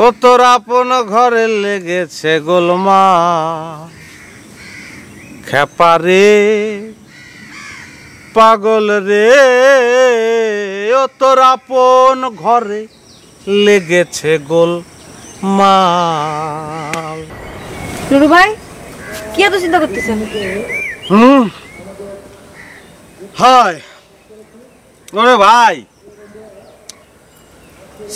ও তোর আপন ঘরে লেগেছে গোলমা খেপারে পাগল রে ও তোর আপন ঘরে লেগেছে গোলমাল। নুরু ভাই কি এত চিন্তা করতেছেন? হায় ওরে ভাই,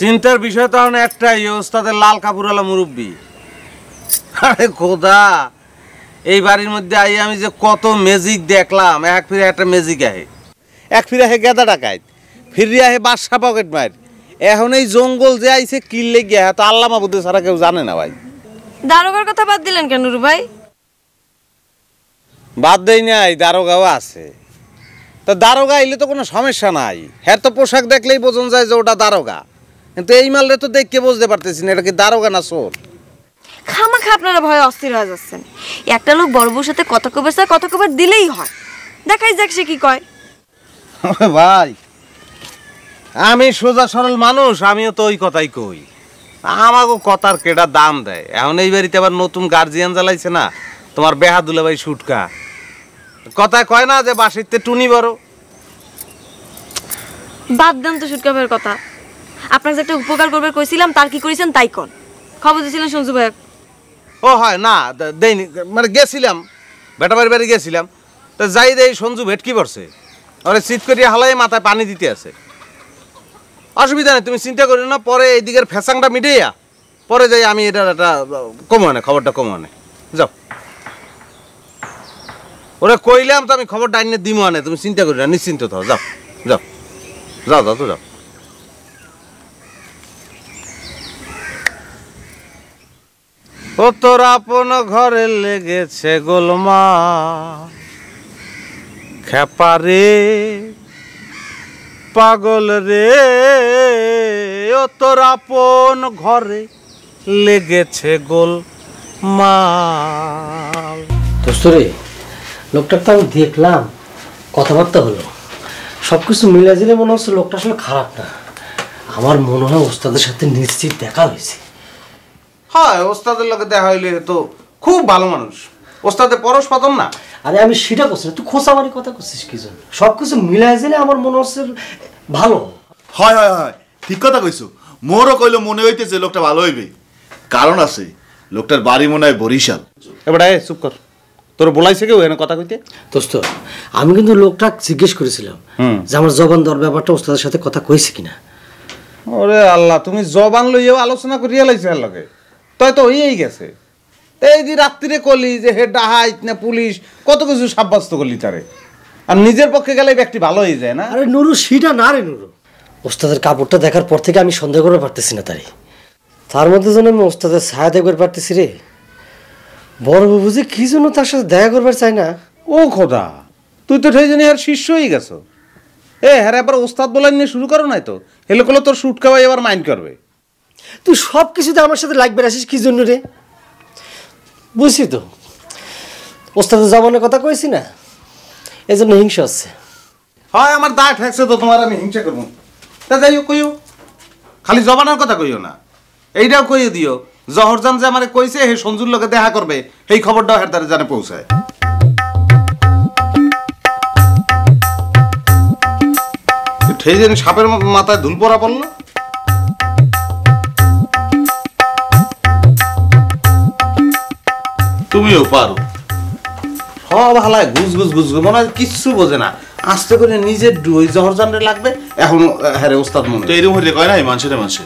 চিন্তার বিষয় তো একটাই, ওস্তাদের লাল কাপুরওয়ালা মুরব্বী। আরে খোদা, এই বাড়ির মধ্যে আই আমি যে কত ম্যাজিক দেখলাম। এক ফিরে একটা ম্যাজিক আহে, এক ফিরে আহে গেদা ডাকাইত, ফিরে আহে বাদশা পকেট মার। এখন এই জঙ্গল যে আইছে কিল্লে গিয়া তো আল্লাহ মাবুদে ছাড়া কেউ জানে না ভাই। দারোগার কথা বাদ দিলেন কেন নুরু ভাই? বাদ দেই নাই, দারোগাও আছে। তা দারোগা আইলে তো কোনো সমস্যা নাই, হ্যাঁ তো পোশাক দেখলেই বোঝন যায় যে ওটা দারোগা। কিন্তু এই মালরে তো দেখে বুঝতে পারতেছি না এটা কি দারোগা না চোর। খামাখা আপনারা ভয়ে অস্থির হয়ে যাচ্ছেন। একটা লোক বড় বউর সাথে কত কবার চায়, কত কবার দিলেই হয়। দেখাই যাক সে কি কয়। ভাই আমি সোজা সরল মানুষ, আমিও তো ওই কথাই কই। আমাকে কথার কেডা দাম দেয়। এখন এই বাড়িতে আবার নতুন গার্জিয়ান জ্বালাইছে না, তোমার বেহাদুলা ভাই সুটকা। কথায় কয় না যে বাসিতে টুনি বড়। বাদ দেন তো সুটকা ভাইয়ের কথা। আপনার যে একটা উপকার করবার কইছিলাম, তার কি করেছেন তাই কোন। খবর দিয়েছিলেন সঞ্জু ভাই? ও হয় না, দেয়নি, মানে গেছিলাম বেটা বাড়ি বাড়ি গেছিলাম। তো যাই দেই সঞ্জু ভেটকি পড়ছে, ওরে চিৎ করিয়া হালাই মাথায় পানি দিতে আছে। অসুবিধা নেই, তুমি চিন্তা করি না। পরে এই দিকের ফ্যাসাংটা মিটিয়া পরে যাই আমি এটার একটা কমানে খবরটা কমানে যাও। ওরা কইলাম তো আমি খবরটা আইনে দিমো আনে, তুমি চিন্তা করি না, নিশ্চিন্ত থাও। যাও যাও যাও যাও তো যাও। ও তোর আপন ঘরে লেগেছে গোলমা খেপারে পাগল রে ও তোর আপন ঘরে লেগেছে গোলমাল। দোস্তরে লোকটার তো আমি দেখলাম, কথাবার্তা হলো, সব কিছু মিলে জিলে মনে হচ্ছে লোকটা আসলে খারাপ না। আমার মনে হয় ওস্তাদের সাথে নিশ্চিত দেখা হয়েছে। হয়, ওস্তাদের লোকে দেখা হইলে তো খুব ভালো মানুষ। ওস্তাদের পরশ পাতন না। আরে আমি সেটা করছি না, তুই খোঁচামারি কথা করছিস কি জন্য? সব কিছু মিলাই জিলে আমার মনে হচ্ছে ভালো। হয় হয় হয়, ঠিক কথা কইছো। মোরও কইলো মনে হইতেছে লোকটা ভালো হইবে। কারণ আছে, লোকটার বাড়ি মনে হয় বরিশাল। এবার চুপ কর, তোর বলাইছে কেউ এনে কথা কইতে? দোস্ত আমি কিন্তু লোকটা জিজ্ঞেস করেছিলাম যে আমার জবান দেওয়ার ব্যাপারটা ওস্তাদের সাথে কথা কইছে কিনা। ওরে আল্লাহ, তুমি জবান লইয়াও আলোচনা করিয়া লাইছে এর লগে, তাই তো হইয়াই গেছে। এই যে রাত্রিরে কলি যে হে ডাহাইত না পুলিশ, কত কিছু সাব্যস্ত করলি তারে। আর নিজের পক্ষে গেলে ব্যক্তি ভালো হয়ে যায় না। আরে নুরু সেটা না রে নুরু, ওস্তাদের কাপড়টা দেখার পর থেকে আমি সন্দেহ করতে পারতেছি না তারে। তার মধ্যে যেন আমি ওস্তাদের ছায়া দেখবার পারতেছি রে। বড় বাবু যে কি জন্য তার সাথে দেখা করবার চাই না। ও খোদা, তুই তো সেই জন্য আর শিষ্য হয়ে গেছো। হ্যাঁ এবার ওস্তাদ বলাই নিয়ে শুরু করো নাই তো, এলে করলে তোর শুট খাওয়াই এবার মাইন্ড করবে। তুই সব কিছুতে আমার সাথে লাগবে আসিস কি জন্য রে? বুঝছি তো, ওস্তাদের জবানের কথা কইছি না, এই জন্য হিংসা হচ্ছে। হয় আমার দায় ঠেকছে তো, তোমার আমি হিংসা করবো। তা যাই হোক কইও, খালি জবানের কথা কইও না, এইটাও কইয়ে দিও জহরজান যে আমার কইছে হে সঞ্জুর লোকে দেখা করবে, এই খবরটাও হের দ্বারা জানে পৌঁছায়। সেই জন্য সাপের মাথায় ধুল পড়া পড়লো। তুমিও পারো। সব হালায় ঘুষ ঘুষ ঘুষ ঘুষ, মনে হয় কিচ্ছু বোঝে না। আস্তে করে নিজের ওই জহরজানরে লাগবে, এখন হ্যাঁ ওস্তাদ মনে তো এরকম হইলে কয় নাই মানুষের মানুষে।